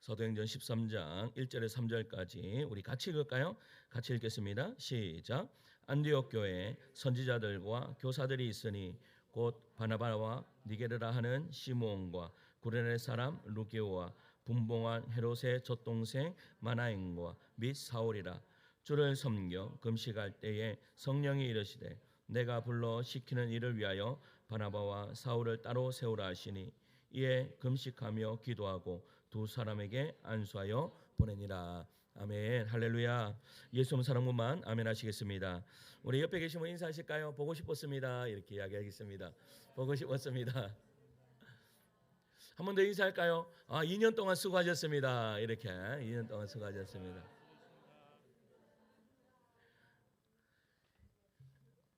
사도행전 13장 1절에 3절까지 우리 같이 읽을까요? 같이 읽겠습니다. 시작. 안디옥 교회에 선지자들과 교사들이 있으니 곧 바나바와 니게르라 하는 시므온과 구레네 사람 루기오와 분봉한 헤롯의 젖동생 마나행과 및 사울이라. 주를 섬겨 금식할 때에 성령이 이르시되 내가 불러 시키는 일을 위하여 바나바와 사울을 따로 세우라 하시니 이에 금식하며 기도하고 두 사람에게 안수하여 보내니라. 아멘. 할렐루야. 예수 사랑분만 아멘 하시겠습니다. 우리 옆에 계신 분 인사하실까요? 보고 싶었습니다. 이렇게 이야기하겠습니다. 보고 싶었습니다. 한 번 더 인사할까요? 2년 동안 수고하셨습니다. 이렇게 2년 동안 수고하셨습니다.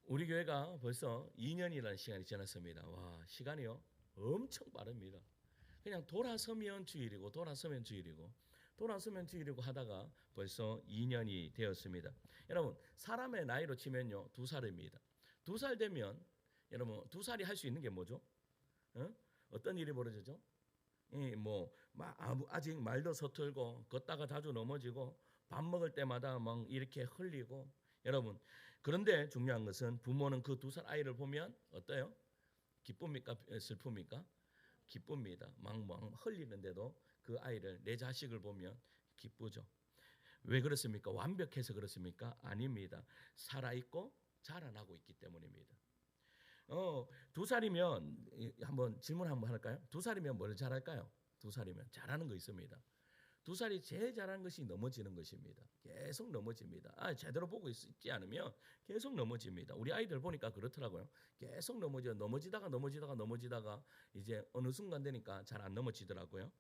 우리 교회가 벌써 2년이라는 시간이 지났습니다. 와, 시간이요 엄청 빠릅니다. 그냥 돌아서면 주일이고 하다가 벌써 2년이 되었습니다. 여러분, 사람의 나이로 치면요 2살입니다. 2살 되면 여러분 2살이 할 수 있는 게 뭐죠? 어떤 일이 벌어지죠? 아직 말도 서툴고 걷다가 자주 넘어지고 밥 먹을 때마다 막 이렇게 흘리고. 여러분, 그런데 중요한 것은 부모는 그 2살 아이를 보면 어때요? 기쁩니까? 슬픕니까? 기쁩니다. 막 흘리는데도 그 아이를, 내 자식을 보면 기쁘죠. 왜 그렇습니까? 완벽해서 그렇습니까? 아닙니다. 살아있고 자라나고 있기 때문입니다. 2살이면 한번 질문 한번 할까요? 2살이면 뭘 잘할까요? 2살이면 잘하는 거 있습니다. 2살이 제일 잘하는 것이 넘어지는 것입니다. 계속 넘어집니다. 제대로 보고 있지 않으면 계속 넘어집니다. 우리 아이들 보니까 그렇더라고요. 계속 넘어지다가 이제 어느 순간 되니까 잘 안 넘어지더라고요.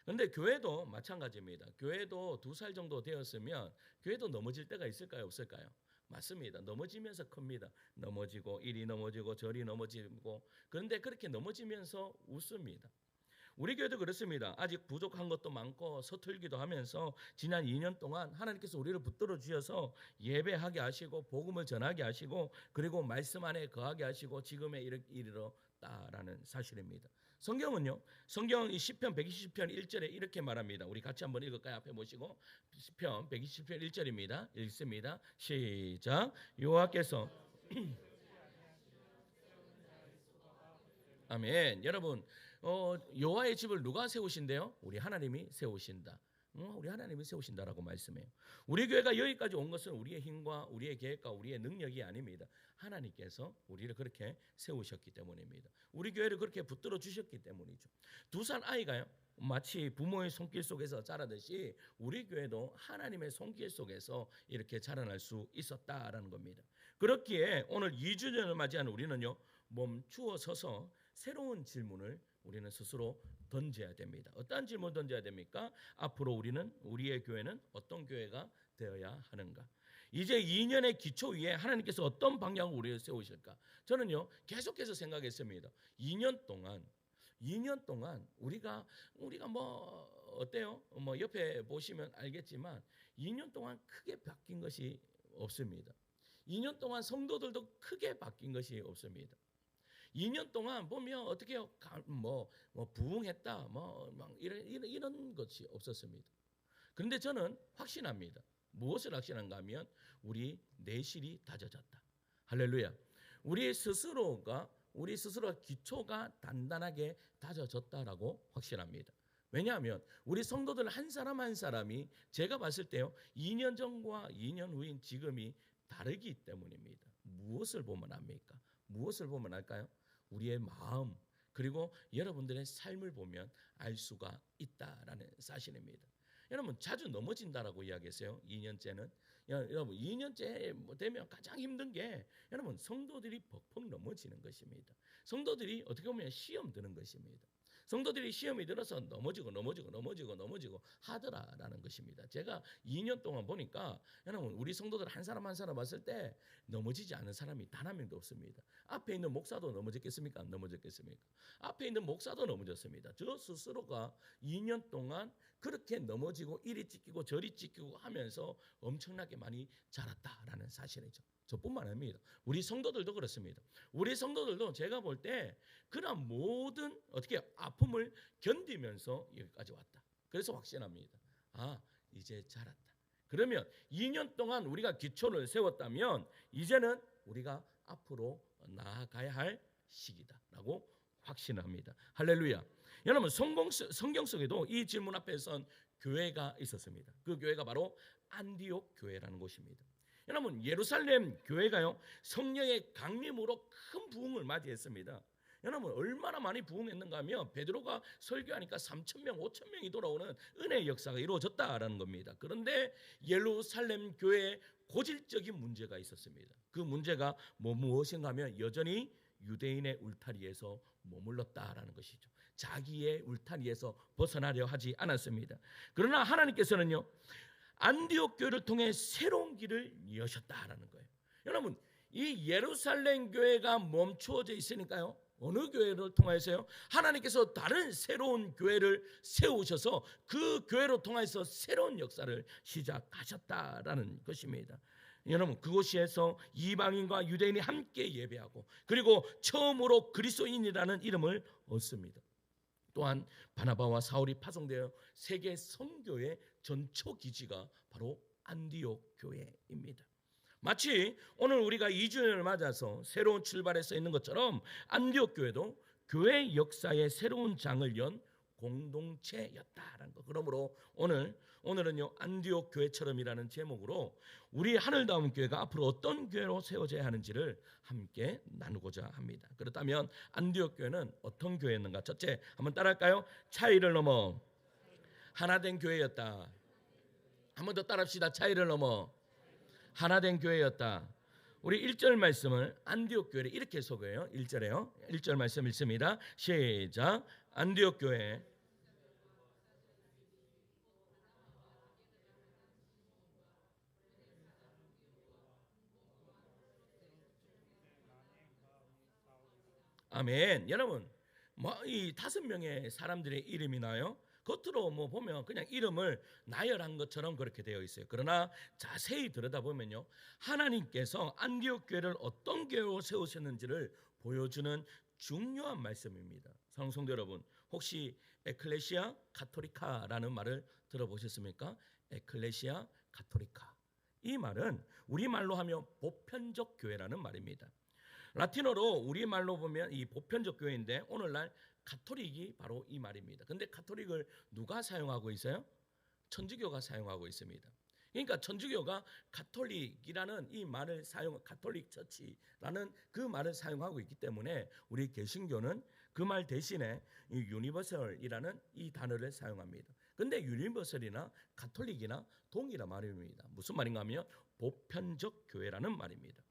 그런데 교회도 마찬가지입니다. 교회도 2살 정도 되었으면 교회도 넘어질 때가 있을까요? 없을까요? 맞습니다. 넘어지면서 큽니다. 넘어지고 이리 넘어지고 저리 넘어지고. 그런데 그렇게 넘어지면서 웃습니다. 우리 교회도 그렇습니다. 아직 부족한 것도 많고 서툴기도 하면서 지난 2년 동안 하나님께서 우리를 붙들어 주셔서 예배하게 하시고 복음을 전하게 하시고 그리고 말씀 안에 거하게 하시고 지금에 이르렀다라는 사실입니다. 성경은요, 성경 시편 120편 1절에 이렇게 말합니다. 우리 같이 한번 읽을까요? 앞에 보시고 시편 120편 1절입니다. 읽습니다. 시작. 여호와께서 아멘. 여러분, 여호와의 집을 누가 세우신대요? 우리 하나님이 세우신다. 우리 하나님이 세우신다라고 말씀해요. 우리 교회가 여기까지 온 것은 우리의 힘과 우리의 계획과 우리의 능력이 아닙니다. 하나님께서 우리를 그렇게 세우셨기 때문입니다. 우리 교회를 그렇게 붙들어 주셨기 때문이죠. 2살 아이가요, 마치 부모의 손길 속에서 자라듯이 우리 교회도 하나님의 손길 속에서 이렇게 자라날 수 있었다라는 겁니다. 그렇기에 오늘 2주년을 맞이한 우리는요, 멈추어 서서 새로운 질문을 우리는 스스로 던져야 됩니다. 어떤 질문을 던져야 됩니까? 앞으로 우리의 교회는 어떤 교회가 되어야 하는가? 이제 2년의 기초 위에 하나님께서 어떤 방향으로 우리를 세우실까? 저는요 계속해서 생각했습니다. 2년 동안 우리가 뭐 어때요? 뭐 옆에 보시면 알겠지만 2년 동안 크게 바뀐 것이 없습니다. 2년 동안 성도들도 크게 바뀐 것이 없습니다. 2년 동안 보면 어떻게 해요? 부흥했다, 막 이런 것이 없었습니다. 그런데 저는 확신합니다. 무엇을 확신한가 하면 우리 내실이 다져졌다. 할렐루야. 우리 스스로가 기초가 단단하게 다져졌다라고 확신합니다. 왜냐하면 우리 성도들 한 사람 한 사람이 제가 봤을 때요 2년 전과 2년 후인 지금이 다르기 때문입니다. 무엇을 보면 압니까? 무엇을 보면 알까요? 우리의 마음 그리고 여러분들의 삶을 보면 알 수가 있다라는 사실입니다. 여러분 자주 넘어진다라고 이야기했어요. 2년째는 여러분 2년째 되면 가장 힘든 게 여러분 성도들이 벅벅 넘어지는 것입니다. 성도들이 어떻게 보면 시험 드는 것입니다. 성도들이 시험이 들어서 넘어지고 하더라라는 것입니다. 제가 2년 동안 보니까 여러분 우리 성도들 한 사람 한 사람 봤을 때 넘어지지 않은 사람이 단 한 명도 없습니다. 앞에 있는 목사도 넘어졌겠습니까? 안 넘어졌겠습니까? 앞에 있는 목사도 넘어졌습니다. 저 스스로가 2년 동안 그렇게 넘어지고 이리 찢기고 저리 찢기고 하면서 엄청나게 많이 자랐다라는 사실이죠. 저뿐만 아닙니다. 우리 성도들도 그렇습니다. 우리 성도들도 제가 볼 때 그런 모든 어떻게 아픔을 견디면서 여기까지 왔다. 그래서 확신합니다. 아, 이제 자랐다. 그러면 2년 동안 우리가 기초를 세웠다면 이제는 우리가 앞으로 나아가야 할 시기다라고 확신합니다. 할렐루야. 여러분, 성경 속에도 이 질문 앞에 선 교회가 있었습니다. 그 교회가 바로 안디옥 교회라는 곳입니다. 여러분, 예루살렘 교회가요, 성령의 강림으로 큰 부흥을 맞이했습니다. 여러분, 얼마나 많이 부흥했는가 하면 베드로가 설교하니까 3,000명, 5,000명이 돌아오는 은혜의 역사가 이루어졌다라는 겁니다. 그런데 예루살렘 교회에 고질적인 문제가 있었습니다. 그 문제가 무엇인가 하면 여전히 유대인의 울타리에서 머물렀다라는 것이죠. 자기의 울타리에서 벗어나려 하지 않았습니다. 그러나 하나님께서는요, 안디옥 교회를 통해 새로운 길을 여셨다라는 거예요. 여러분, 이 예루살렘 교회가 멈추어져 있으니까요, 어느 교회를 통해서요? 하나님께서 다른 새로운 교회를 세우셔서 그 교회로 통해서 새로운 역사를 시작하셨다라는 것입니다. 여러분, 그곳에서 이방인과 유대인이 함께 예배하고 그리고 처음으로 그리스도인이라는 이름을 얻습니다. 또한 바나바와 사울이 파송되어 세계 선교의 전초 기지가 바로 안디옥 교회입니다. 마치 오늘 우리가 2주년을 맞아서 새로운 출발에 서 있는 것처럼 안디옥 교회도 교회 역사의 새로운 장을 연 공동체였다라는 것. 그러므로 오늘은요, 안디옥 교회처럼이라는 제목으로 우리 하늘다운 교회가 앞으로 어떤 교회로 세워져야 하는지를 함께 나누고자 합니다. 그렇다면 안디옥 교회는 어떤 교회였는가? 첫째, 한번 따라할까요? 차이를 넘어 하나된 교회였다. 한번 더 따라합시다. 차이를 넘어 하나된 교회였다. 우리 1절 말씀을 안디옥 교회를 이렇게 소개해요. 1절에요. 1절 말씀 읽습니다. 시작. 안디옥 교회 아멘. 여러분, 이 5명의 사람들의 이름이 나요. 겉으로 보면 그냥 이름을 나열한 것처럼 그렇게 되어 있어요. 그러나 자세히 들여다보면요, 하나님께서 안디옥 교회를 어떤 교회로 세우셨는지를 보여주는 중요한 말씀입니다. 사랑하는 성도 여러분, 혹시 에클레시아 가톨리카라는 말을 들어보셨습니까? 에클레시아 가톨리카. 이 말은 우리말로 하면 보편적 교회라는 말입니다. 라틴어로 우리말로 보면 이 보편적 교회인데 오늘날 가톨릭이 바로 이 말입니다. 근데 가톨릭을 누가 사용하고 있어요? 천주교가 사용하고 있습니다. 그러니까 천주교가 가톨릭이라는 이 말을 가톨릭 처치라는 그 말을 사용하고 있기 때문에 우리 개신교는 그 말 대신에 이 유니버설이라는 이 단어를 사용합니다. 근데 유니버설이나 가톨릭이나 동일한 말입니다. 무슨 말인가 하면 보편적 교회라는 말입니다.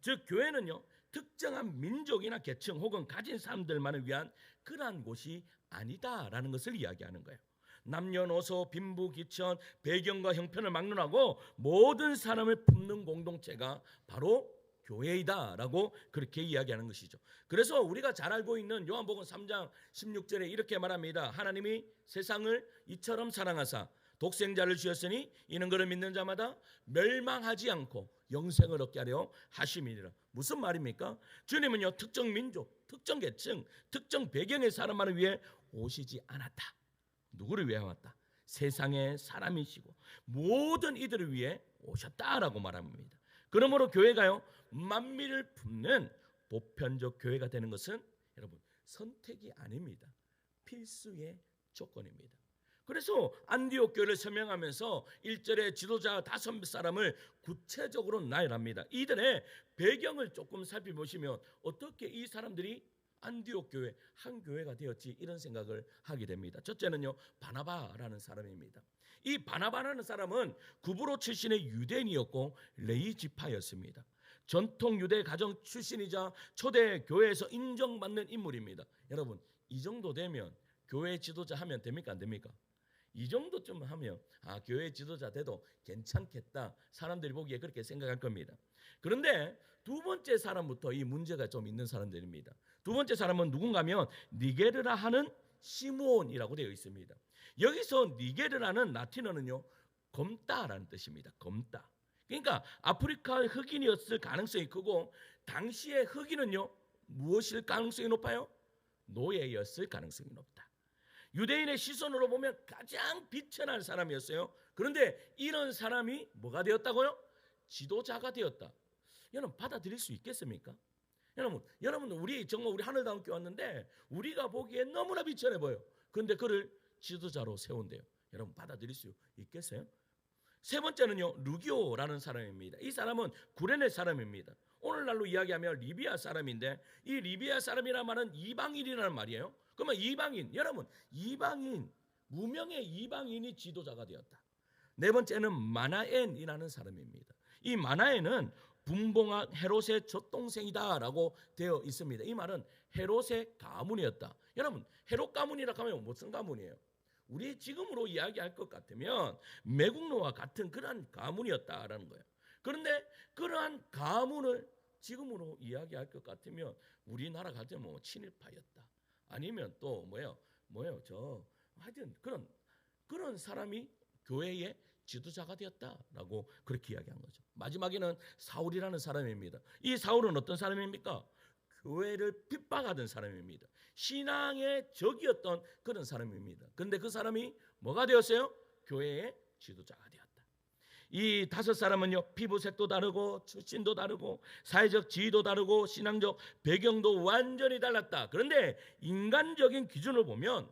즉 교회는요, 특정한 민족이나 계층 혹은 가진 사람들만을 위한 그러한 곳이 아니다라는 것을 이야기하는 거예요. 남녀노소 빈부귀천 배경과 형편을 막론하고 모든 사람을 품는 공동체가 바로 교회이다라고 그렇게 이야기하는 것이죠. 그래서 우리가 잘 알고 있는 요한복음 3장 16절에 이렇게 말합니다. 하나님이 세상을 이처럼 사랑하사 독생자를 주셨으니 이는 그를 믿는 자마다 멸망하지 않고 영생을 얻게 하려 하심이니라. 무슨 말입니까? 주님은요, 특정 민족, 특정 계층, 특정 배경의 사람만을 위해 오시지 않았다. 누구를 위해 왔다? 세상의 사람이시고 모든 이들을 위해 오셨다라고 말합니다. 그러므로 교회가요, 만민을 품는 보편적 교회가 되는 것은 여러분 선택이 아닙니다. 필수의 조건입니다. 그래서 안디옥 교회를 설명하면서 1절에 지도자 5사람을 구체적으로 나열합니다. 이들의 배경을 조금 살펴보시면 어떻게 이 사람들이 안디옥 교회 한 교회가 되었지 이런 생각을 하게 됩니다. 첫째는요, 바나바라는 사람입니다. 이 바나바라는 사람은 구브로 출신의 유대인이었고 레위 지파였습니다. 전통 유대 가정 출신이자 초대 교회에서 인정받는 인물입니다. 여러분, 이 정도 되면 교회 지도자 하면 됩니까? 안 됩니까? 이 정도쯤 하면 교회 지도자 돼도 괜찮겠다. 사람들이 보기에 그렇게 생각할 겁니다. 그런데 두 번째 사람부터 이 문제가 좀 있는 사람들입니다. 두 번째 사람은 누군가 하면 니게르라 하는 시므온이라고 되어 있습니다. 여기서 니게르라는 라틴어는요, 검다라는 뜻입니다. 검다. 그러니까 아프리카 흑인이었을 가능성이 크고 당시의 흑인은요 무엇일 가능성이 높아요? 노예였을 가능성이 높다. 유대인의 시선으로 보면 가장 비천한 사람이었어요. 그런데 이런 사람이 뭐가 되었다고요? 지도자가 되었다. 여러분 받아들일 수 있겠습니까? 여러분 우리 정말 우리 하늘다운교회 왔는데 우리가 보기엔 너무나 비천해 보여. 그런데 그를 지도자로 세운대요. 여러분 받아들일 수 있겠어요? 세 번째는요, 루기오라는 사람입니다. 이 사람은 구레네 사람입니다. 오늘날로 이야기하면 리비아 사람인데, 이 리비아 사람이라는 말은 이방인이라는 말이에요. 그러면 이방인, 여러분 이방인, 무명의 이방인이 지도자가 되었다. 네 번째는 마나엔이라는 사람입니다. 이 마나엔은 분봉학 헤롯의 젖동생이다라고 되어 있습니다. 이 말은 헤롯의 가문이었다. 여러분 헤롯 가문이라고 하면 무슨 가문이에요? 우리 지금으로 이야기할 것 같으면 매국노와 같은 그러한 가문이었다라는 거예요. 그런데 그러한 가문을 지금으로 이야기할 것 같으면 우리나라 같으면 뭐 친일파였다. 아니면 또 뭐예요? 하여튼 그런 사람이 교회의 지도자가 되었다라고 그렇게 이야기한 거죠. 마지막에는 사울이라는 사람입니다. 이 사울은 어떤 사람입니까? 교회를 핍박하던 사람입니다. 신앙의 적이었던 그런 사람입니다. 그런데 그 사람이 뭐가 되었어요? 교회의 지도자가 되었다. 이 다섯 사람은요, 피부색도 다르고 출신도 다르고 사회적 지위도 다르고 신앙적 배경도 완전히 달랐다. 그런데 인간적인 기준을 보면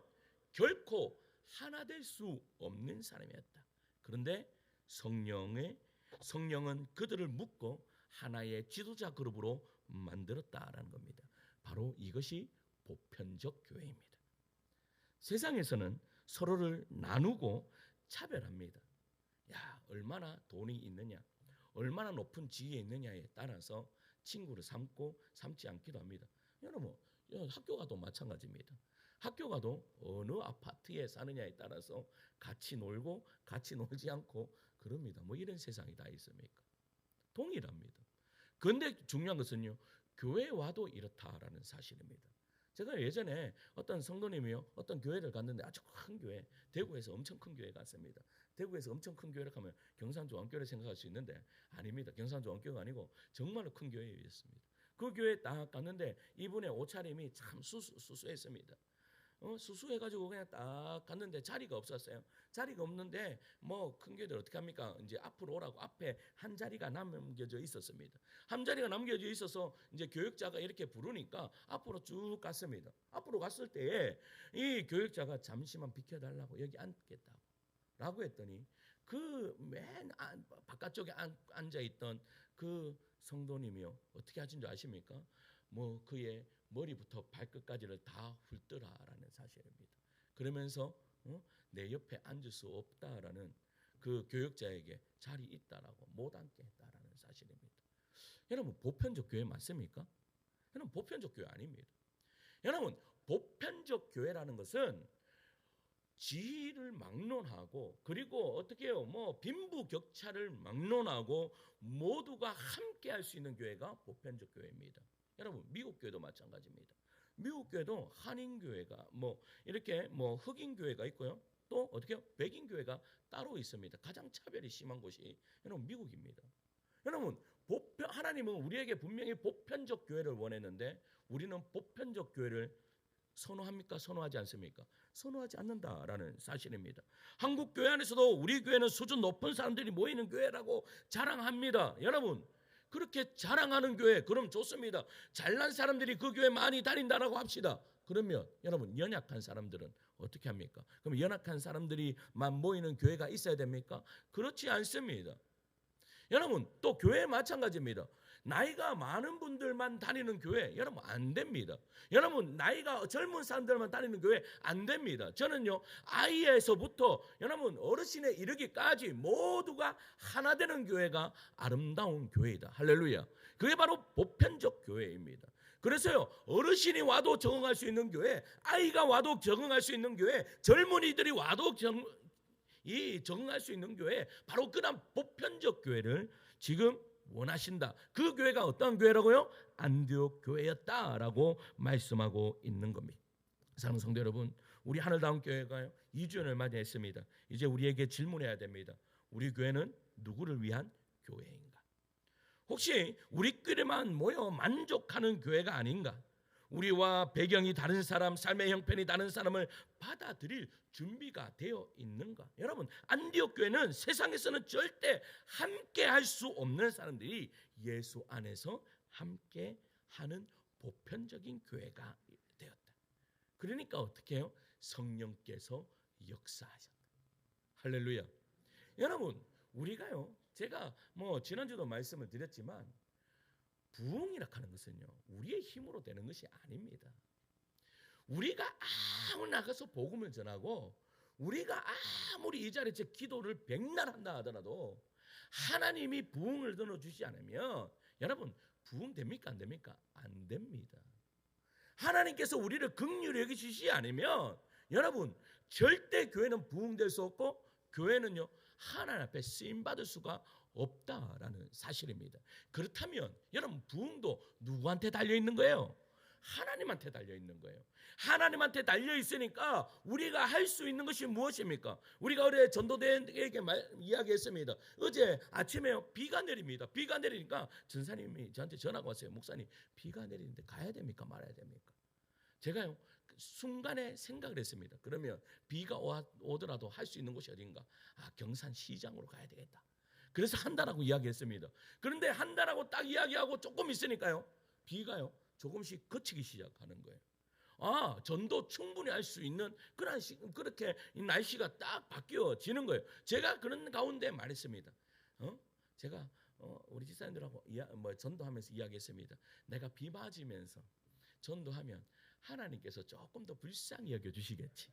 결코 하나 될 수 없는 사람이었다. 그런데 성령은 그들을 묶고 하나의 지도자 그룹으로 만들었다라는 겁니다. 바로 이것이 보편적 교회입니다. 세상에서는 서로를 나누고 차별합니다. 야, 얼마나 돈이 있느냐, 얼마나 높은 지위에 있느냐에 따라서 친구를 삼고 삼지 않기도 합니다. 여러분, 학교 가도 마찬가지입니다. 학교 가도 어느 아파트에 사느냐에 따라서 같이 놀고 같이 놀지 않고 그럽니다. 뭐 이런 세상이 다 있습니까? 동일합니다. 그런데 중요한 것은요, 교회에 와도 이렇다라는 사실입니다. 제가 예전에 어떤 성도님이요, 어떤 교회를 갔는데 아주 큰 교회, 대구에서 엄청 큰 교회 갔습니다. 대구에서 엄청 큰 교회를 가면 경산조 왕교회를 생각할 수 있는데 아닙니다. 경산조 왕교회가 아니고 정말로 큰 교회였습니다. 그 교회에 딱 갔는데 이분의 옷차림이 참 수수했습니다. 수수해가지고 그냥 딱 갔는데 자리가 없었어요. 자리가 없는데 뭐 큰 교회들 어떻게 합니까? 이제 앞으로 오라고 앞에 한 자리가 남겨져 있었습니다. 한 자리가 남겨져 있어서 이제 교육자가 이렇게 부르니까 앞으로 쭉 갔습니다. 앞으로 갔을 때에 이 교육자가 잠시만 비켜달라고 여기 앉겠다고 라고 했더니 그 맨 바깥쪽에 앉아있던 그 성도님이요, 어떻게 하신 줄 아십니까? 뭐 그의 머리부터 발끝까지를 다 훑더라라는 사실입니다. 그러면서 내 옆에 앉을 수 없다라는 그 교육자에게 자리 있다라고 못 앉게 했다라는 사실입니다. 여러분 보편적 교회 맞습니까? 여러분 보편적 교회 아닙니다. 여러분 보편적 교회라는 것은 지위를 막론하고 그리고 어떻게 해요? 뭐 빈부격차를 막론하고 모두가 함께 할 수 있는 교회가 보편적 교회입니다. 여러분 미국 교회도 마찬가지입니다. 미국 교회도 한인 교회가 뭐 이렇게 뭐 흑인 교회가 있고요. 또 어떻게요? 백인 교회가 따로 있습니다. 가장 차별이 심한 곳이 여러분 미국입니다. 여러분 하나님은 우리에게 분명히 보편적 교회를 원했는데 우리는 보편적 교회를 선호합니까? 선호하지 않습니까? 선호하지 않는다라는 사실입니다. 한국 교회 안에서도 우리 교회는 수준 높은 사람들이 모이는 교회라고 자랑합니다. 여러분 그렇게 자랑하는 교회 그럼 좋습니다. 잘난 사람들이 그 교회 많이 다닌다라고 합시다. 그러면 여러분 연약한 사람들은 어떻게 합니까? 그럼 연약한 사람들이만 모이는 교회가 있어야 됩니까? 그렇지 않습니다. 여러분 또 교회 마찬가지입니다. 나이가 많은 분들만 다니는 교회 여러분 안 됩니다. 여러분 나이가 젊은 사람들만 다니는 교회 안 됩니다. 저는요 아이에서부터 여러분 어르신에 이르기까지 모두가 하나 되는 교회가 아름다운 교회이다. 할렐루야. 그게 바로 보편적 교회입니다. 그래서요 어르신이 와도 적응할 수 있는 교회, 아이가 와도 적응할 수 있는 교회, 젊은이들이 와도 적응할 수 있는 교회, 바로 그런 보편적 교회를 지금 원하신다. 그 교회가 어떤 교회라고요? 안디옥 교회였다라고 말씀하고 있는 겁니다. 사랑하는 성도 여러분, 우리 하늘다운 교회가요 2주년을 맞이했습니다. 이제 우리에게 질문해야 됩니다. 우리 교회는 누구를 위한 교회인가? 혹시 우리끼리만 모여 만족하는 교회가 아닌가? 우리와 배경이 다른 사람, 삶의 형편이 다른 사람을 받아들일 준비가 되어 있는가? 여러분, 안디옥 교회는 세상에서는 절대 함께 할 수 없는 사람들이 예수 안에서 함께 하는 보편적인 교회가 되었다. 그러니까 어떻게 해요? 성령께서 역사하셨다. 할렐루야. 여러분, 우리가요, 제가 지난주도 말씀을 드렸지만 부흥이라 하는 것은요, 우리의 힘으로 되는 것이 아닙니다. 우리가 아무 나가서 복음을 전하고 우리가 아무리 이 자리에서 기도를 백날 한다 하더라도 하나님이 부흥을 넣어주지 않으면 여러분, 부흥 됩니까? 안 됩니까? 안 됩니다. 하나님께서 우리를 긍휼히 여기시지 않으면 여러분, 절대 교회는 부흥될 수 없고 교회는요, 하나님 앞에 쓰임받을 수가 없다라는 사실입니다. 그렇다면 여러분, 부흥도 누구한테 달려있는 거예요? 하나님한테 달려있는 거예요. 하나님한테 달려있으니까 우리가 할 수 있는 것이 무엇입니까? 우리가 어제 전도대에게 이야기했습니다. 어제 아침에 비가 내립니다. 비가 내리니까 전사님이 저한테 전화가 왔어요. 목사님, 비가 내리는데 가야 됩니까? 말아야 됩니까? 제가요, 순간에 생각을 했습니다. 그러면 비가 오더라도 할 수 있는 곳이 어딘가? 경산시장으로 가야 되겠다. 그래서 한다라고 이야기했습니다. 그런데 한다라고 딱 이야기하고 조금 있으니까요, 비가요 조금씩 그치기 시작하는 거예요. 전도 충분히 할 수 있는 그렇게 날씨가 딱 바뀌어지는 거예요. 제가 그런 가운데 말했습니다. 제가 우리 집사님들하고 전도하면서 이야기했습니다. 내가 비 맞으면서 전도하면 하나님께서 조금 더 불쌍히 여겨주시겠지.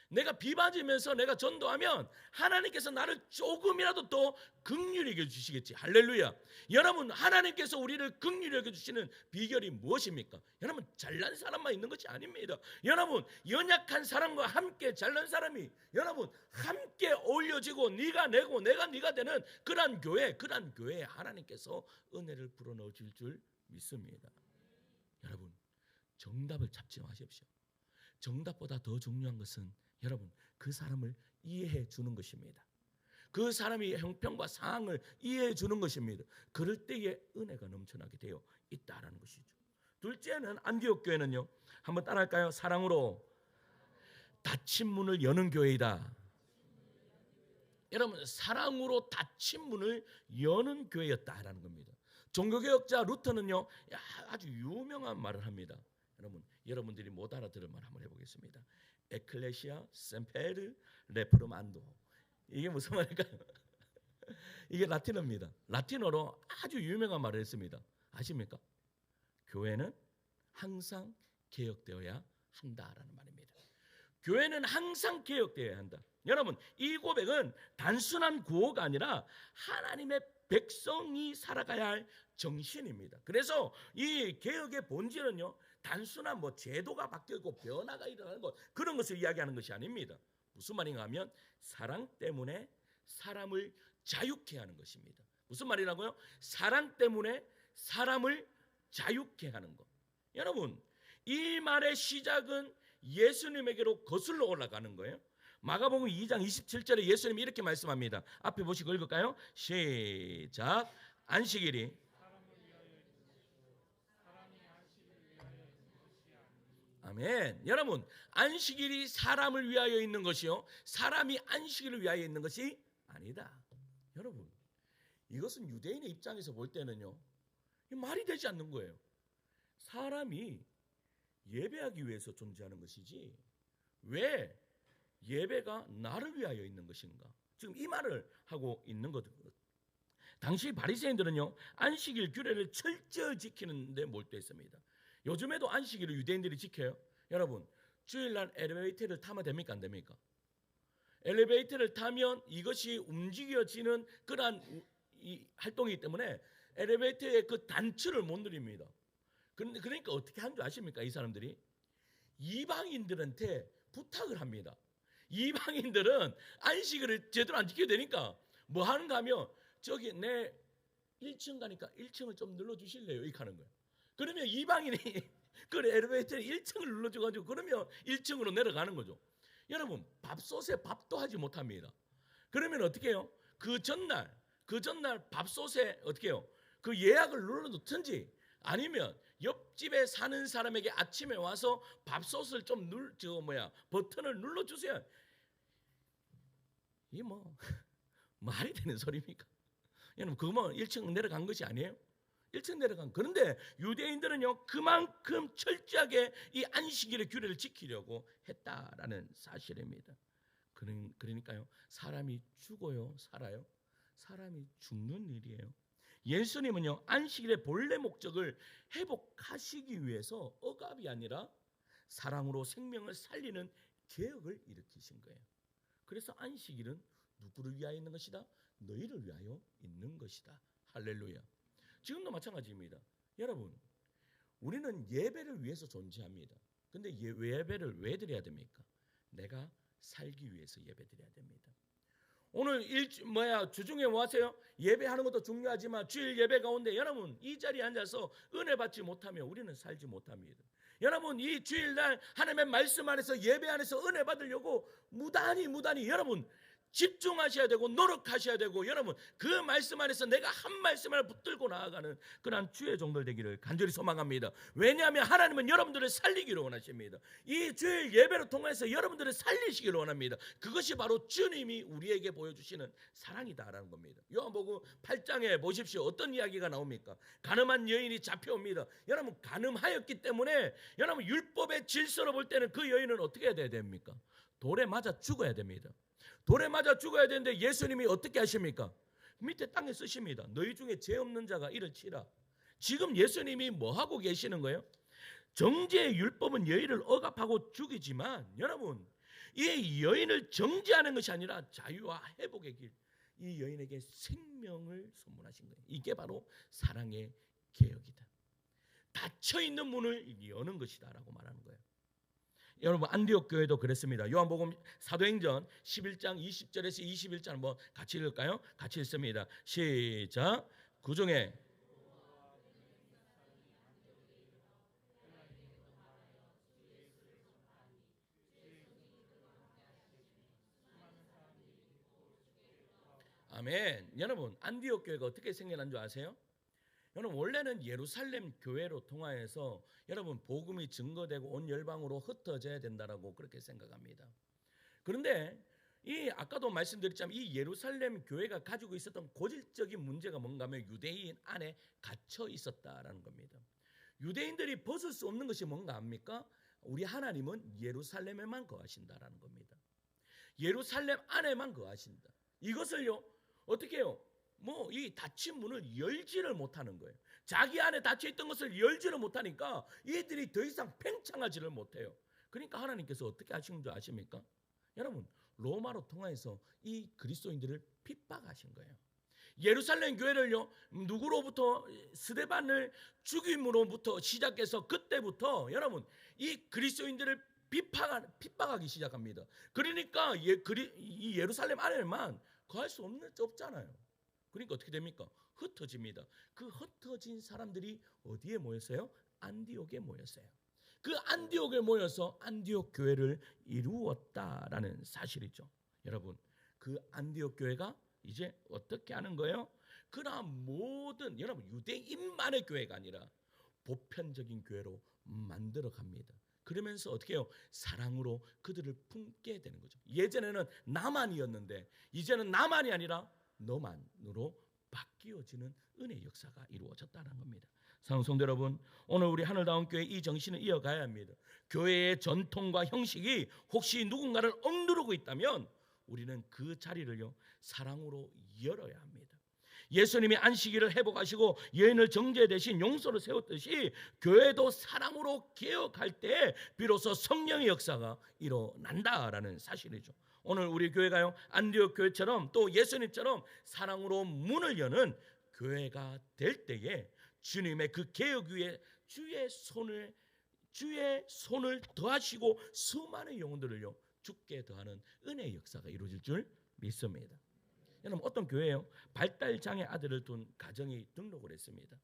내가 비 맞으면서 내가 전도하면 하나님께서 나를 조금이라도 더 긍휼히 여겨주시겠지. 할렐루야. 여러분, 하나님께서 우리를 긍휼히 여겨주시는 비결이 무엇입니까? 여러분, 잘난 사람만 있는 것이 아닙니다. 여러분, 연약한 사람과 함께 잘난 사람이 여러분 함께 어울려지고 네가 내고 내가 네가 되는 그런 교회에 하나님께서 은혜를 불어넣어 줄 줄 믿습니다. 여러분, 정답을 찾지 마십시오. 정답보다 더 중요한 것은 여러분, 그 사람을 이해해 주는 것입니다. 그 사람이 형편과 상황을 이해해 주는 것입니다. 그럴 때에 은혜가 넘쳐나게 되어 있다라는 것이죠. 둘째는 안디옥 교회는요, 한번 따라할까요? 사랑으로 닫힌 문을 여는 교회이다. 여러분, 사랑으로 닫힌 문을 여는 교회였다라는 겁니다. 종교개혁자 루터는요, 아주 유명한 말을 합니다. 여러분들이 못 알아들을 말 한번 해보겠습니다. 에클레시아 셈페르 레포르만도. 이게 무슨 말일까요? 이게 라틴어입니다. 라틴어로 아주 유명한 말을 했습니다. 아십니까? 교회는 항상 개혁되어야 한다라는 말입니다. 교회는 항상 개혁되어야 한다. 여러분, 이 고백은 단순한 구호가 아니라 하나님의 백성이 살아가야 할 정신입니다. 그래서 이 개혁의 본질은요, 단순한 제도가 바뀌고 변화가 일어나는 것, 그런 것을 이야기하는 것이 아닙니다. 무슨 말인가 하면 사랑 때문에 사람을 자유케 하는 것입니다. 무슨 말이라고요? 사랑 때문에 사람을 자유케 하는 것. 여러분, 이 말의 시작은 예수님에게로 거슬러 올라가는 거예요. 마가복음 2장 27절에 예수님이 이렇게 말씀합니다. 앞에 보시고 읽을까요? 시작. 안식일이 아멘. 여러분, 안식일이 사람을 위하여 있는 것이요, 사람이 안식일을 위하여 있는 것이 아니다. 여러분, 이것은 유대인의 입장에서 볼 때는요, 말이 되지 않는 거예요. 사람이 예배하기 위해서 존재하는 것이지 왜 예배가 나를 위하여 있는 것인가? 지금 이 말을 하고 있는 거거든요. 당시 바리새인들은요, 안식일 규례를 철저히 지키는 데 몰두했습니다. 요즘에도 안식일을 유대인들이 지켜요. 여러분, 주일날 엘리베이터를 타면 됩니까? 안 됩니까? 엘리베이터를 타면 이것이 움직여지는 그러한 활동이기 때문에 엘리베이터의 그 단추를 못 누립니다. 그러니까 어떻게 하는 줄 아십니까? 이 사람들이 이방인들한테 부탁을 합니다. 이방인들은 안식일을 제대로 안 지켜야 되니까 뭐 하는가 하면 저기 내 1층 가니까 1층을 좀 눌러주실래요? 이렇게 하는 거예요. 그러면 이방인이 그 엘리베이터에 1층을 눌러줘가지고 그러면 1층으로 내려가는 거죠. 여러분, 밥솥에 밥도 하지 못합니다. 그러면 어떻게 해요? 그 전날 밥솥에 어떻게 해요? 그 예약을 눌러놓든지 아니면 옆집에 사는 사람에게 아침에 와서 밥솥을 좀 버튼을 눌러주세요. 이게 뭐 말이 되는 소리입니까? 여러분 그거 1층 내려간 것이 아니에요? 1층 내려간. 그런데 유대인들은요 그만큼 철저하게 이 안식일의 규례를 지키려고 했다라는 사실입니다. 그러니까요 사람이 죽어요 살아요? 사람이 죽는 일이에요. 예수님은요 안식일의 본래 목적을 회복하시기 위해서 억압이 아니라 사랑으로 생명을 살리는 개혁을 일으키신 거예요. 그래서 안식일은 누구를 위하여 있는 것이다? 너희를 위하여 있는 것이다. 할렐루야. 지금도 마찬가지입니다. 여러분 우리는 예배를 위해서 존재합니다. 근데 예배를 왜 드려야 됩니까? 내가 살기 위해서 예배 드려야 됩니다. 오늘 주중에 뭐 하세요? 예배하는 것도 중요하지만 주일 예배 가운데 여러분 이 자리에 앉아서 은혜 받지 못하면 우리는 살지 못합니다. 여러분 이 주일날 하나님의 말씀 안에서 예배 안에서 은혜 받으려고 무단히 여러분 집중하셔야 되고 노력하셔야 되고 여러분 그 말씀 안에서 내가 한 말씀을 붙들고 나아가는 그런 주의 종들 되기를 간절히 소망합니다. 왜냐하면 하나님은 여러분들을 살리기를 원하십니다. 이 주일 예배를 통해서 여러분들을 살리시기를 원합니다. 그것이 바로 주님이 우리에게 보여주시는 사랑이다라는 겁니다. 요한복음 8장에 보십시오. 어떤 이야기가 나옵니까? 가늠한 여인이 잡혀옵니다. 여러분 가늠하였기 때문에 여러분 율법의 질서로 볼 때는 그 여인은 어떻게 해야 됩니까? 돌에 맞아 죽어야 됩니다. 돌에 맞아 죽어야 되는데 예수님이 어떻게 하십니까? 밑에 땅에 쓰십니다. 너희 중에 죄 없는 자가 이를 치라. 지금 예수님이 뭐 하고 계시는 거예요? 정죄의 율법은 여인을 억압하고 죽이지만 여러분 이 여인을 정죄하는 것이 아니라 자유와 회복의 길, 이 여인에게 생명을 선물하신 거예요. 이게 바로 사랑의 개혁이다. 닫혀있는 문을 여는 것이다 라고 말하는 거예요. 여러분 안디옥 교회도 그랬습니다. 요한복음 사도행전 11장 20절에서 21절 한번 같이 읽을까요? 같이 읽습니다. 시작. 그중에 아멘. 여러분 안디옥 교회가 어떻게 생겨난 줄 아세요? 여러분 원래는 예루살렘 교회로 통하여서 여러분 복음이 증거되고 온 열방으로 흩어져야 된다라고 그렇게 생각합니다. 그런데 이 아까도 말씀드렸지만 이 예루살렘 교회가 가지고 있었던 고질적인 문제가 뭔가 하면 유대인 안에 갇혀 있었다라는 겁니다. 유대인들이 벗을 수 없는 것이 뭔가 압니까? 우리 하나님은 예루살렘에만 거하신다라는 겁니다. 예루살렘 안에만 거하신다. 이것을요 어떻게 해요? 이 닫힌 문을 열지를 못하는 거예요. 자기 안에 닫혀있던 것을 열지를 못하니까 이들이 더 이상 팽창하지를 못해요. 그러니까 하나님께서 어떻게 하신 줄 아십니까? 여러분 로마로 통하여서 이 그리스도인들을 핍박하신 거예요. 예루살렘 교회를요 누구로부터 스데반을 죽임으로부터 시작해서 그때부터 여러분 이 그리스도인들을 핍박하기 시작합니다. 그러니까 이 예루살렘 안에만 거할 수 없잖아요. 그러니까 어떻게 됩니까? 흩어집니다. 그 흩어진 사람들이 어디에 모였어요? 안디옥에 모였어요. 그 안디옥에 모여서 안디옥 교회를 이루었다라는 사실이죠. 여러분 그 안디옥 교회가 이제 어떻게 하는 거예요? 그러나 모든 여러분 유대인만의 교회가 아니라 보편적인 교회로 만들어 갑니다. 그러면서 어떻게 해요? 사랑으로 그들을 품게 되는 거죠. 예전에는 나만이었는데 이제는 나만이 아니라 너만으로 바뀌어지는 은혜의 역사가 이루어졌다는 겁니다. 사랑하는 성도 여러분, 오늘 우리 하늘다운 교회 이 정신을 이어가야 합니다. 교회의 전통과 형식이 혹시 누군가를 억누르고 있다면 우리는 그 자리를요 사랑으로 열어야 합니다. 예수님이 안식일을 회복하시고 여인을 정죄 대신 용서를 세웠듯이 교회도 사랑으로 개혁할 때 비로소 성령의 역사가 일어난다라는 사실이죠. 오늘 우리 교회가요 안디옥 교회처럼 또 예수님처럼 사랑으로 문을 여는 교회가 될 때에 주님의 그 개혁 위에 주의 손을 더하시고 수많은 영혼들을요 죽게 더하는 은혜의 역사가 이루어질 줄 믿습니다. 여러분 어떤 교회예요? 발달장애 아들을 둔 가정이 등록을 했습니다.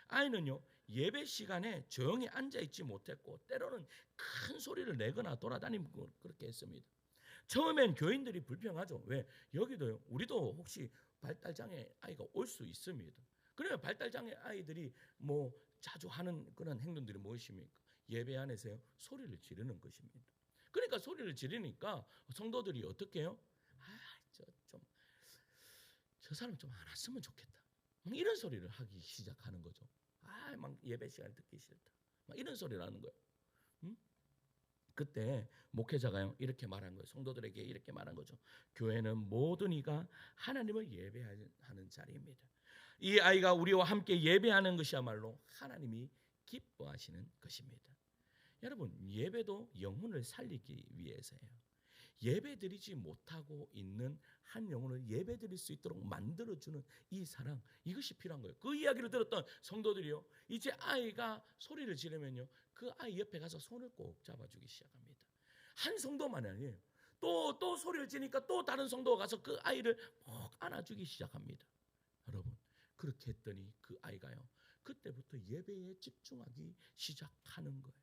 아이는요 예배 시간에 조용히 앉아있지 못했고 때로는 큰 소리를 내거나 돌아다니고 그렇게 했습니다. 처음엔 교인들이 불평하죠. 왜? 여기도요 우리도 혹시 발달장애 아이가 올 수 있습니다. 그러면 발달장애 아이들이 자주 하는 그런 행동들이 무엇입니까? 예배 안에서요 소리를 지르는 것입니다. 그러니까 소리를 지르니까 성도들이 어떻게 해요? 저 사람 좀 안 왔으면 좋겠다. 이런 소리를 하기 시작하는 거죠. 막 예배 시간에 듣기 싫다. 막 이런 소리를 하는 거예요. 응? 그때 목회자가요 이렇게 말한 거예요. 성도들에게 이렇게 말한 거죠. 교회는 모든 이가 하나님을 예배하는 자리입니다. 이 아이가 우리와 함께 예배하는 것이야말로 하나님이 기뻐하시는 것입니다. 여러분, 예배도 영혼을 살리기 위해서예요. 예배드리지 못하고 있는 한 영혼을 예배드릴 수 있도록 만들어주는 이 사랑, 이것이 필요한 거예요. 그 이야기를 들었던 성도들이요, 이제 아이가 소리를 지르면요 그 아이 옆에 가서 손을 꼭 잡아주기 시작합니다. 한 성도만 아니에요. 또 소리를 지니까 또 다른 성도가 가서 그 아이를 꼭 안아주기 시작합니다. 여러분, 그렇게 했더니 그 아이가요 그때부터 예배에 집중하기 시작하는 거예요.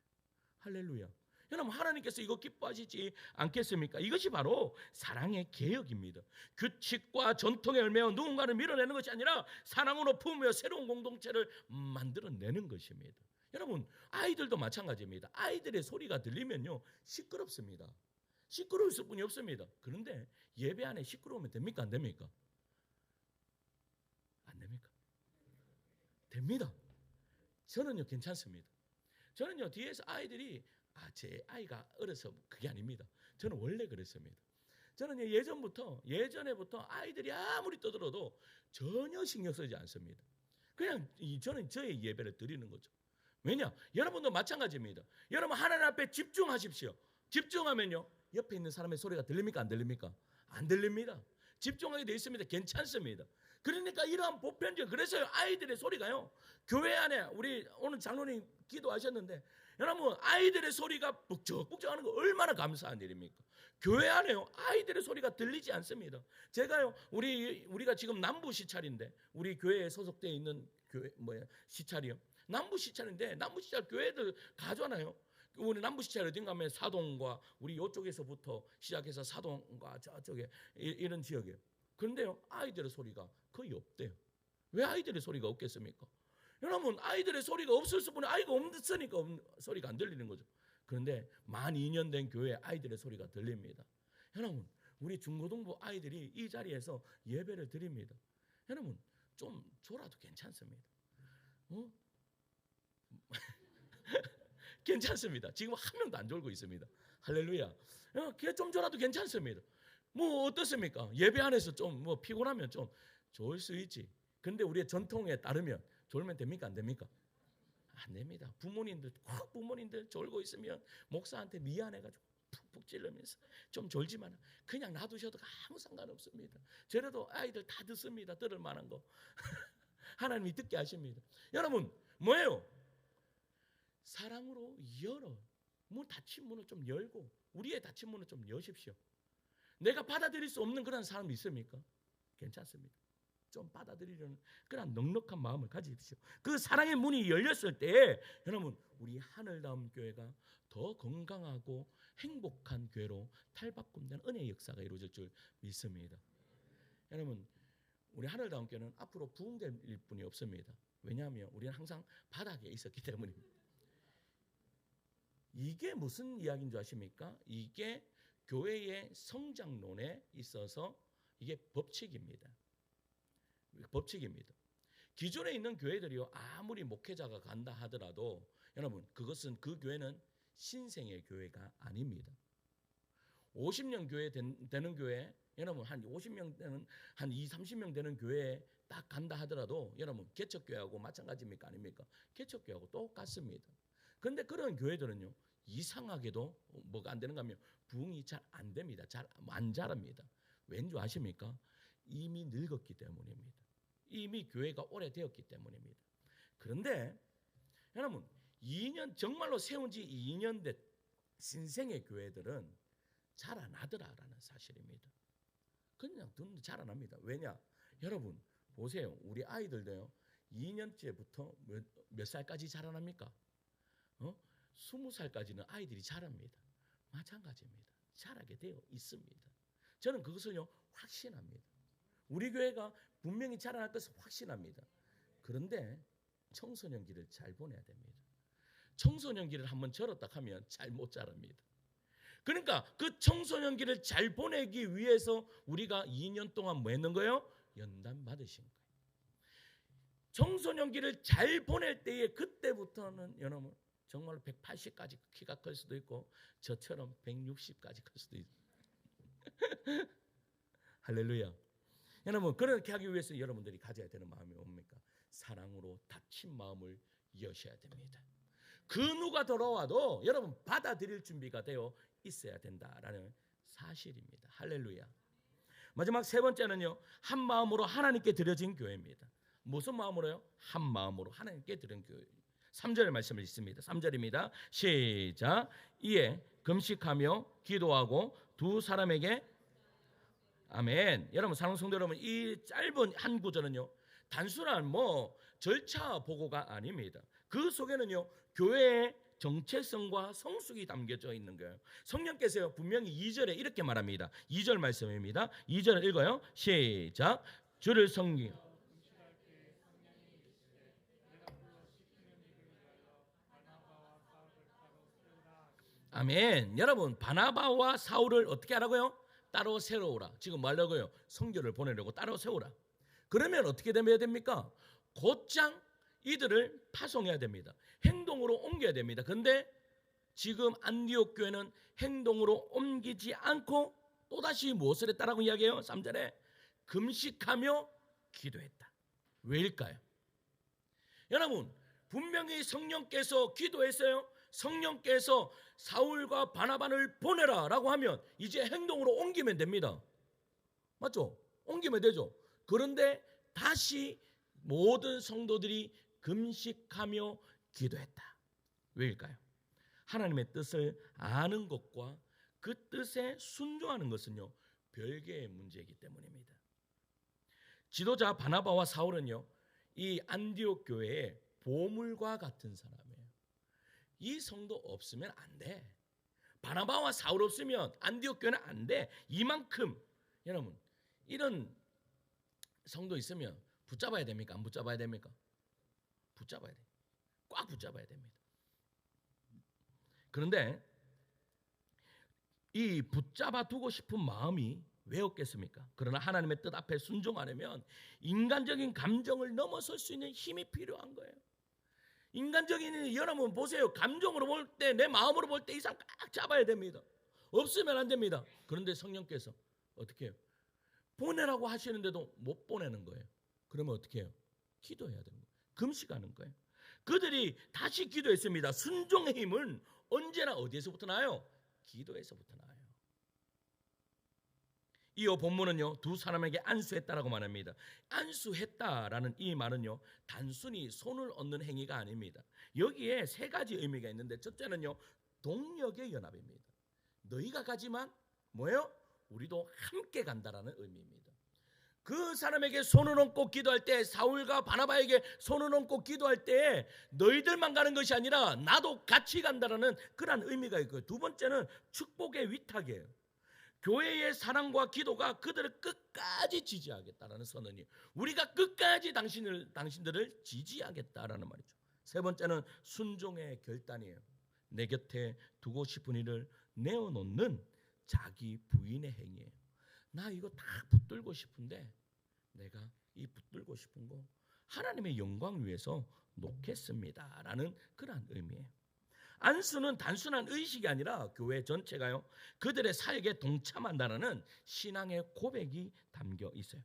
할렐루야. 여러분, 하나님께서 이거 기뻐하시지 않겠습니까? 이것이 바로 사랑의 개혁입니다. 규칙과 전통에 얽매여 누군가를 밀어내는 것이 아니라 사랑으로 품으며 새로운 공동체를 만들어내는 것입니다. 여러분, 아이들도 마찬가지입니다. 아이들의 소리가 들리면요 시끄럽습니다. 시끄러울 뿐이 없습니다. 그런데 예배 안에 시끄러우면 됩니까? 안 됩니까? 안 됩니까? 됩니다. 저는요 괜찮습니다. 저는요 뒤에서 아이들이 제 아이가 어려서 그게 아닙니다. 저는 원래 그랬습니다. 저는 예전에부터 아이들이 아무리 떠들어도 전혀 신경 쓰지 않습니다. 그냥 저는 저의 예배를 드리는 거죠. 왜냐? 여러분도 마찬가지입니다. 여러분 하나님 앞에 집중하십시오. 집중하면요 옆에 있는 사람의 소리가 들립니까? 안 들립니까? 안 들립니다. 집중하게 되어 있습니다. 괜찮습니다. 그러니까 이러한 보편적, 그래서요 아이들의 소리가요 교회 안에, 우리 오늘 장로님 기도하셨는데 여러분 아이들의 소리가 북적북적하는 거 얼마나 감사한 일입니까? 교회 안에요 아이들의 소리가 들리지 않습니다. 제가요 우리가 지금 남부 시찰인데, 우리 교회에 소속되어 있는 교회 시찰이요 남부 시찰인데, 남부 시찰 교회들 가잖아요. 우리 남부 시찰 어딘가 하면 사동과 우리 이쪽에서부터 시작해서 사동과 저쪽에 이런 지역이에요. 그런데요 아이들의 소리가 거의 없대요. 왜 아이들의 소리가 없겠습니까? 여러분, 아이들의 소리가 없을 뿐이 아이가 없으니까 소리가 안 들리는 거죠. 그런데 만 2년 된 교회에 아이들의 소리가 들립니다. 여러분, 우리 중고등부 아이들이 이 자리에서 예배를 드립니다. 여러분, 좀 졸아도 괜찮습니다. 괜찮습니다. 지금 한 명도 안 졸고 있습니다. 할렐루야. 좀 졸아도 괜찮습니다. 뭐 어떻습니까? 예배 안에서 좀 피곤하면 좀 졸 수 있지. 근데 우리의 전통에 따르면 졸면 됩니까? 안 됩니까? 안 됩니다. 부모님들 졸고 있으면 목사한테 미안해가지고 푹푹 찔르면서 좀 졸지만 그냥 놔두셔도 아무 상관없습니다. 저래도 아이들 다 듣습니다. 들을 만한 거. 하나님이 듣게 하십니다. 여러분, 뭐예요? 사랑으로 닫힌 문을 좀 열고, 우리의 닫힌 문을 좀 여십시오. 내가 받아들일 수 없는 그런 사람이 있습니까? 괜찮습니다. 좀 받아들이려는 그런 넉넉한 마음을 가지십시오. 그 사랑의 문이 열렸을 때 여러분, 우리 하늘다움 교회가 더 건강하고 행복한 교회로 탈바꿈되는 은혜의 역사가 이루어질 줄 믿습니다. 여러분, 우리 하늘다움 교회는 앞으로 부흥될 뿐이 없습니다. 왜냐하면 우리는 항상 바닥에 있었기 때문입니다. 이게 무슨 이야기인 줄 아십니까? 이게 교회의 성장론에 있어서 이게 법칙입니다. 법칙입니다. 기존에 있는 교회들이요 아무리 목회자가 간다 하더라도 여러분, 그것은 그 교회는 신생의 교회가 아닙니다. 50년 교회 되는 교회, 여러분 한 50명 되는 한 30명 되는 교회에 딱 간다 하더라도 여러분 개척교회하고 마찬가지입니까? 아닙니까? 개척교회하고 똑같습니다. 그런데 그런 교회들은요 이상하게도 뭐가 안 되는가 하면 부흥이 잘 안 됩니다. 잘 안 자랍니다. 왠지 아십니까? 이미 늙었기 때문입니다. 이미 교회가 오래되었기 때문입니다. 그런데 여러분, 정말로 세운 지 2년 된 신생의 교회들은 자라나더라라는 사실입니다. 그냥 자라납니다. 왜냐? 여러분 보세요. 우리 아이들도요 2년째부터 몇 살까지 자라납니까? 20살까지는 아이들이 자랍니다. 마찬가지입니다. 자라게 되어 있습니다. 저는 그것을요 확신합니다. 우리 교회가 분명히 자라날 것을 확신합니다. 그런데 청소년기를 잘 보내야 됩니다. 청소년기를 한번 절었다 하면 잘 못 자랍니다. 그러니까 그 청소년기를 잘 보내기 위해서 우리가 2년 동안 뭐 했는 거예요? 연단 받으신 거예요. 청소년기를 잘 보낼 때에 그때부터는 여러분 정말 180까지 키가 클 수도 있고 저처럼 160까지 클 수도 있어요. 할렐루야. 여러분 그렇게 하기 위해서 여러분들이 가져야 되는 마음이 뭡니까? 사랑으로 닫힌 마음을 여셔야 됩니다. 그 누가 돌아와도 여러분 받아들일 준비가 되어 있어야 된다라는 사실입니다. 할렐루야. 마지막 세 번째는요, 한 마음으로 하나님께 드려진 교회입니다. 무슨 마음으로요? 한 마음으로 하나님께 드린 교회. 3절 말씀을 읽습니다. 3절입니다. 시작. 이에 금식하며 기도하고 두 사람에게 아멘. 여러분 사랑하는 성도 여러분, 이 짧은 한 구절은요 단순한 절차 보고가 아닙니다. 그 속에는요 교회의 정체성과 성숙이 담겨져 있는 거예요. 성령께서요 분명히 2절에 이렇게 말합니다. 2절 말씀입니다. 2절을 읽어요. 시작. 주를 섬기 아멘. 여러분 바나바와 사울을 어떻게 하라고요? 따로 세우라. 지금 말라고요. 선교를 보내려고 따로 세우라. 그러면 어떻게 되면 됩니까? 곧장 이들을 파송해야 됩니다. 행동으로 옮겨야 됩니다. 근데 지금 안디옥 교회는 행동으로 옮기지 않고 또다시 무엇을 했다라고 이야기해요? 3절에 금식하며 기도했다. 왜일까요? 여러분 분명히 성령께서 기도했어요. 성령께서 사울과 바나바를 보내라 라고 하면 이제 행동으로 옮기면 됩니다. 맞죠? 옮기면 되죠. 그런데 다시 모든 성도들이 금식하며 기도했다. 왜일까요? 하나님의 뜻을 아는 것과 그 뜻에 순종하는 것은요 별개의 문제이기 때문입니다. 지도자 바나바와 사울은요 이 안디옥 교회의 보물과 같은 사람이에요. 이 성도 없으면 안 돼. 바나바와 사울 없으면 안디옥 교회는 안 돼. 이만큼 여러분 이런 성도 있으면 붙잡아야 됩니까? 안 붙잡아야 됩니까? 붙잡아야 돼. 꽉 붙잡아야 됩니다. 그런데 이 붙잡아 두고 싶은 마음이 왜 없겠습니까? 그러나 하나님의 뜻 앞에 순종하려면 인간적인 감정을 넘어설 수 있는 힘이 필요한 거예요. 인간적인 여러분 보세요. 감정으로 볼 때 내 마음으로 볼 때 이 사람 꽉 잡아야 됩니다. 없으면 안 됩니다. 그런데 성령께서 어떻게 해요? 보내라고 하시는데도 못 보내는 거예요. 그러면 어떻게 해요? 기도해야 되는 거예요. 금식하는 거예요. 그들이 다시 기도했습니다. 순종의 힘은 언제나 어디에서부터 나요? 기도에서부터 나요. 이어 본문은요 두 사람에게 안수했다라고 말합니다. 안수했다라는 이 말은요 단순히 손을 얻는 행위가 아닙니다. 여기에 세 가지 의미가 있는데 첫째는요 동력의 연합입니다. 너희가 가지만 뭐예요? 우리도 함께 간다라는 의미입니다. 그 사람에게 손을 얹고 기도할 때 사울과 바나바에게 손을 얹고 기도할 때 너희들만 가는 것이 아니라 나도 같이 간다라는 그런 의미가 있고요. 두 번째는 축복의 위탁이에요. 교회의 사랑과 기도가 그들을 끝까지 지지하겠다라는 선언이에요. 우리가 끝까지 당신들을 지지하겠다라는 말이죠. 세 번째는 순종의 결단이에요. 내 곁에 두고 싶은 일을 내어놓는 자기 부인의 행위예요. 나 이거 다 붙들고 싶은데 내가 이 붙들고 싶은 거 하나님의 영광 위해서 놓겠습니다라는 그러한 의미예요. 안수는 단순한 의식이 아니라 교회 전체가요 그들의 사역에 동참한다는 신앙의 고백이 담겨 있어요.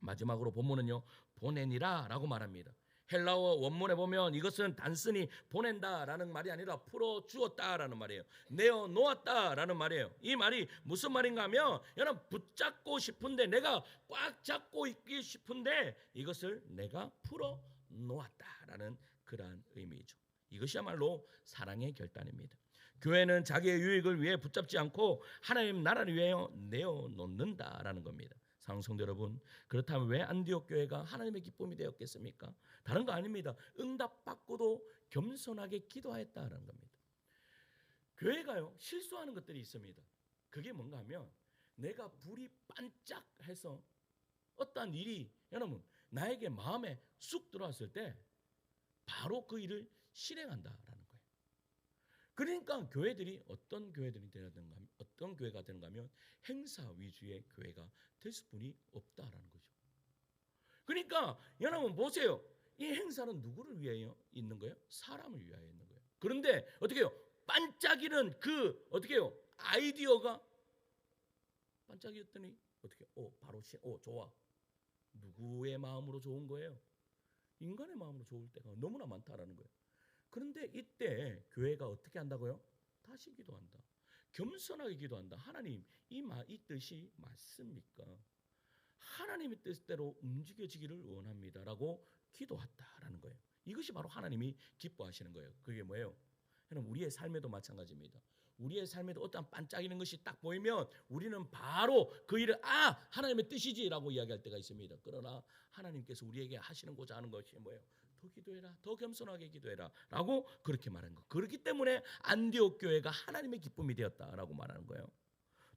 마지막으로 본문은요 보내니라 라고 말합니다. 헬라어 원문에 보면 이것은 단순히 보낸다라는 말이 아니라 풀어주었다라는 말이에요. 내어놓았다라는 말이에요. 이 말이 무슨 말인가 하면 여러분 붙잡고 싶은데 내가 꽉 잡고 있기 싶은데 이것을 내가 풀어놓았다라는 그러한 의미죠. 이것이야말로 사랑의 결단입니다. 교회는 자기의 유익을 위해 붙잡지 않고 하나님 나라를 위하여 내어놓는다라는 겁니다. 사랑하는 성도 여러분, 그렇다면 왜 안디옥 교회가 하나님의 기쁨이 되었겠습니까? 다른 거 아닙니다. 응답받고도 겸손하게 기도하였다라는 겁니다. 교회가요 실수하는 것들이 있습니다. 그게 뭔가 하면 내가 불이 반짝해서 어떠한 일이 여러분 나에게 마음에 쑥 들어왔을 때 바로 그 일을 실행한다라는 거예요. 그러니까 교회들이 어떤 교회들이 되는가, 어떤 교회가 되는가 하면 행사 위주의 교회가 될 수뿐이 없다라는 거죠. 그러니까 여러분 보세요. 이 행사는 누구를 위하여 있는 거예요? 사람을 위하여 있는 거예요. 그런데 어떻게 해요? 반짝이는 그 어떻게 해요? 아이디어가 반짝이었더니 어떻게 바로 좋아. 누구의 마음으로 좋은 거예요? 인간의 마음으로 좋을 때가 너무나 많다라는 거예요. 그런데 이때 교회가 어떻게 한다고요? 다시 기도한다. 겸손하게 기도한다. 하나님, 이 뜻이 맞습니까? 하나님의 뜻대로 움직여지기를 원합니다라고 기도했다라는 거예요. 이것이 바로 하나님이 기뻐하시는 거예요. 그게 뭐예요? 여러분, 우리의 삶에도 마찬가지입니다. 우리의 삶에도 어떤 반짝이는 것이 딱 보이면 우리는 바로 그 일을 하나님의 뜻이지라고 이야기할 때가 있습니다. 그러나 하나님께서 우리에게 하시는고자 하는 것이 뭐예요? 더 기도해라, 더 겸손하게 기도해라 라고 그렇게 말하는 거. 그렇기 때문에 안디옥 교회가 하나님의 기쁨이 되었다라고 말하는 거예요.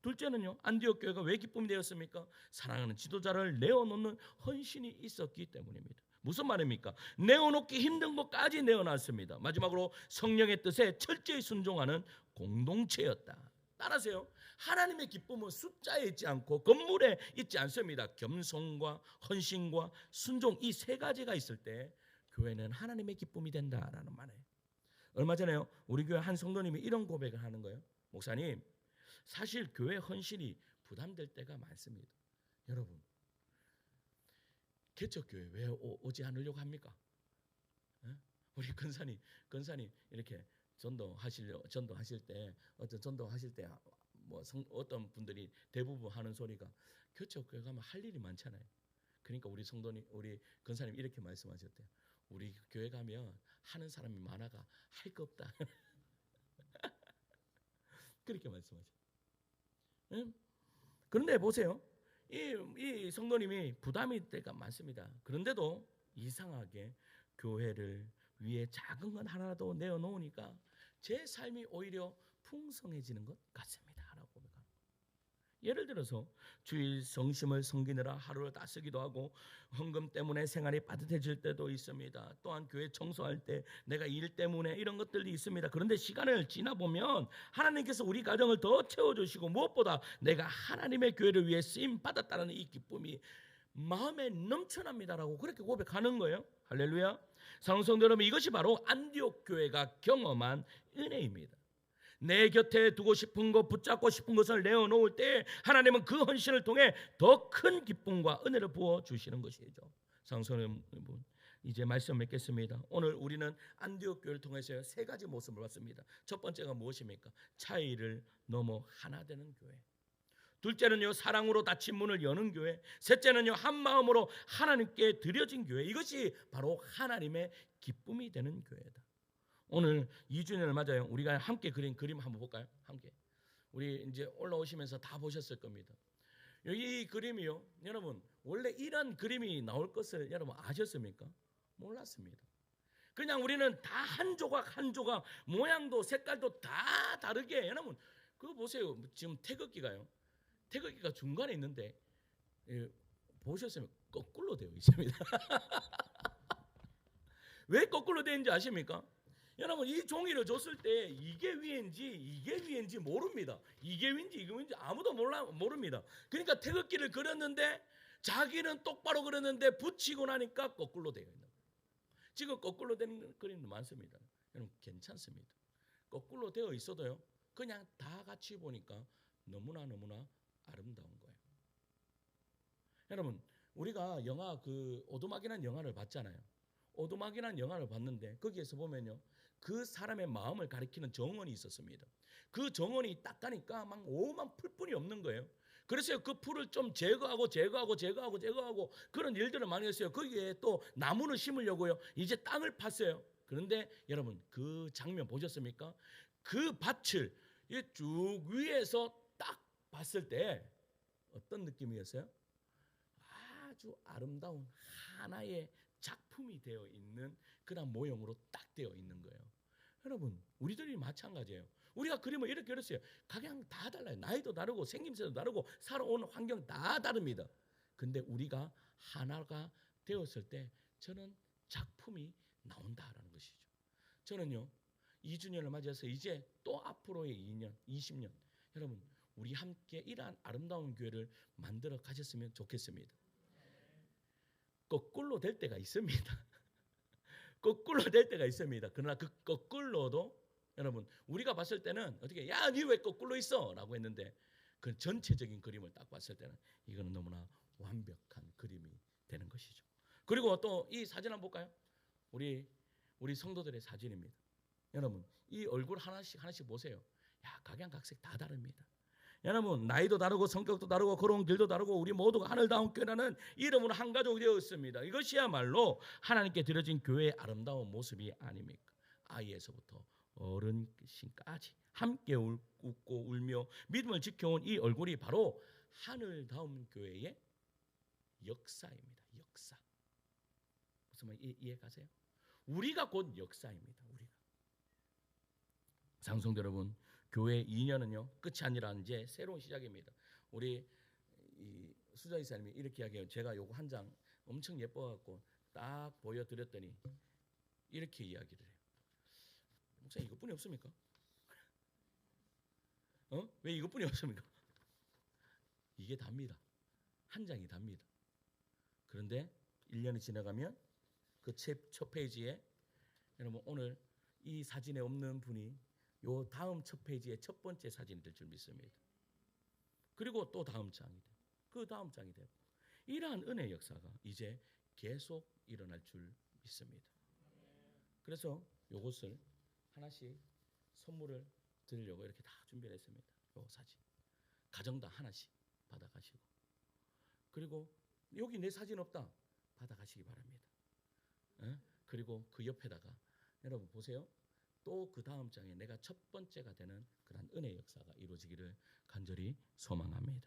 둘째는요, 안디옥 교회가 왜 기쁨이 되었습니까? 사랑하는 지도자를 내어놓는 헌신이 있었기 때문입니다. 무슨 말입니까? 내어놓기 힘든 것까지 내어놨습니다. 마지막으로 성령의 뜻에 철저히 순종하는 공동체였다. 따라하세요. 하나님의 기쁨은 숫자에 있지 않고 건물에 있지 않습니다. 겸손과 헌신과 순종, 이 세 가지가 있을 때 교회는 하나님의 기쁨이 된다라는 말이에요. 얼마 전에요, 우리 교회 한 성도님이 이런 고백을 하는 거예요. 목사님, 사실 교회 헌신이 부담될 때가 많습니다. 여러분, 개척교회 왜 오지 않으려고 합니까? 우리 근사님 이렇게 전도하실 때 뭐 어떤 분들이 대부분 하는 소리가 개척교회 가면 할 일이 많잖아요. 그러니까 우리 성도님, 우리 근사님 이렇게 말씀하셨대요. 우리 교회 가면 하는 사람이 많아가 할 거 없다. 그렇게 말씀하셨어요. 그런데 보세요. 이 성도님이 부담이 때가 많습니다. 그런데도 이상하게 교회를 위해 작은 건 하나라도 내어놓으니까 제 삶이 오히려 풍성해지는 것 같습니다. 예를 들어서 주일 성심을 섬기느라 하루를 다 쓰기도 하고 헌금 때문에 생활이 빠듯해질 때도 있습니다. 또한 교회 청소할 때 내가 일 때문에 이런 것들이 있습니다. 그런데 시간을 지나보면 하나님께서 우리 가정을 더 채워주시고 무엇보다 내가 하나님의 교회를 위해 쓰임 받았다는 이 기쁨이 마음에 넘쳐납니다라고 그렇게 고백하는 거예요. 할렐루야. 사랑하는 성도 여러분, 이것이 바로 안디옥 교회가 경험한 은혜입니다. 내 곁에 두고 싶은 것, 붙잡고 싶은 것을 내어놓을 때 하나님은 그 헌신을 통해 더 큰 기쁨과 은혜를 부어주시는 것이죠. 사랑하는 여러분, 이제 말씀 맺겠습니다. 오늘 우리는 안디옥 교회를 통해서 세 가지 모습을 봤습니다. 첫 번째가 무엇입니까? 차이를 넘어 하나 되는 교회. 둘째는요, 사랑으로 닫힌 문을 여는 교회. 셋째는요, 한 마음으로 하나님께 드려진 교회. 이것이 바로 하나님의 기쁨이 되는 교회다. 오늘 2주년을 맞아요. 우리가 함께 그린 그림 한번 볼까요? 함께. 우리 이제 올라오시면서 다 보셨을 겁니다. 이 그림이요, 여러분 원래 이런 그림이 나올 것을 여러분 아셨습니까? 몰랐습니다. 그냥 우리는 다 한 조각 한 조각 모양도 색깔도 다 다르게, 여러분 그거 보세요. 지금 태극기가 중간에 있는데 보셨으면 거꾸로 되어 있습니다. 왜 거꾸로 되어 있는지 아십니까? 여러분, 이 종이를 줬을 때 이게 위인지 모릅니다. 이게 위인지 이게 위인지 아무도 모릅니다. 그러니까 태극기를 그렸는데 자기는 똑바로 그렸는데 붙이고 나니까 거꾸로 되어 있는 거예요. 지금 거꾸로 된 그림도 많습니다. 여러분, 괜찮습니다. 거꾸로 되어 있어도요, 그냥 다 같이 보니까 너무나 아름다운 거예요. 여러분, 우리가 영화 오두막이라는 영화를 봤잖아요. 오두막이라는 영화를 봤는데 거기에서 보면요, 그 사람의 마음을 가리키는 정원이 있었습니다. 그 정원이 딱 가니까 막 오만 풀뿐이 없는 거예요. 그래서 그 풀을 좀 제거하고 그런 일들을 많이 했어요. 거기에 또 나무를 심으려고요, 이제 땅을 팠어요. 그런데 여러분, 그 장면 보셨습니까? 그 밭을 쭉 위에서 딱 봤을 때 어떤 느낌이었어요? 아주 아름다운 하나의 작품이 되어 있는 그런 모형으로 딱 되어 있는 거예요. 여러분, 우리들이 마찬가지예요. 우리가 그림을 이렇게 그렸어요. 각양 다 달라요. 나이도 다르고 생김새도 다르고 살아온 환경 다 다릅니다. 근데 우리가 하나가 되었을 때 저는 작품이 나온다라는 것이죠. 저는요 2주년을 맞이해서 이제 또 앞으로의 2년, 20년 여러분 우리 함께 이러한 아름다운 교회를 만들어 가셨으면 좋겠습니다. 거꾸로 될 때가 있습니다. 거꾸로 될 때가 있습니다. 그러나 그 거꾸로도 여러분 우리가 봤을 때는 어떻게 야, 니 왜 거꾸로 있어? 라고 했는데 그 전체적인 그림을 딱 봤을 때는 이거는 너무나 완벽한 그림이 되는 것이죠. 그리고 또 이 사진 한번 볼까요? 우리 성도들의 사진입니다. 여러분 이 얼굴 하나씩 보세요. 야, 각양각색 다 다릅니다. 여러분 나이도 다르고 성격도 다르고 걸어온 길도 다르고 우리 모두가 하늘다운 교회라는 이름으로 한 가족이 되었습니다. 이것이야말로 하나님께 드려진 교회의 아름다운 모습이 아닙니까? 아이에서부터 어른까지 함께 웃고 울며 믿음을 지켜온 이 얼굴이 바로 하늘다운 교회의 역사입니다. 역사. 무슨 말 이해 가세요? 우리가 곧 역사입니다. 우리가. 장성도 여러분, 교회 2년은요 끝이 아니라 이제 새로운 시작입니다. 우리 이 수자 이사님이 이렇게 이야기해요. 제가 요거 한 장 엄청 예뻐갖고 딱 보여드렸더니 이렇게 이야기를 해요. 목사님 이것뿐이 없습니까? 왜 이것뿐이 없습니까? 이게 답니다. 한 장이 답니다. 그런데 1년이 지나가면 그 첫 페이지에 여러분 오늘 이 사진에 없는 분이 요 다음 첫 페이지의 첫 번째 사진이 될 줄 믿습니다. 그리고 또 다음 장이 돼요. 그 다음 장이 돼요. 이러한 은혜의 역사가 이제 계속 일어날 줄 믿습니다. 그래서 요것을 하나씩 선물을 드리려고 이렇게 다 준비를 했습니다. 요 사진. 가정당 하나씩 받아가시고. 그리고 여기 내 사진 없다. 받아가시기 바랍니다. 그리고 그 옆에다가 여러분 보세요. 또 그 다음 장에 내가 첫 번째가 되는 그런 은혜의 역사가 이루어지기를 간절히 소망합니다.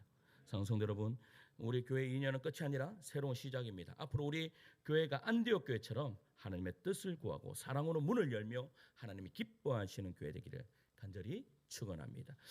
사랑성도 여러분, 우리 교회 2년은 끝이 아니라 새로운 시작입니다. 앞으로 우리 교회가 안디옥 교회처럼 하나님의 뜻을 구하고 사랑으로 문을 열며 하나님이 기뻐하시는 교회 되기를 간절히 축원합니다.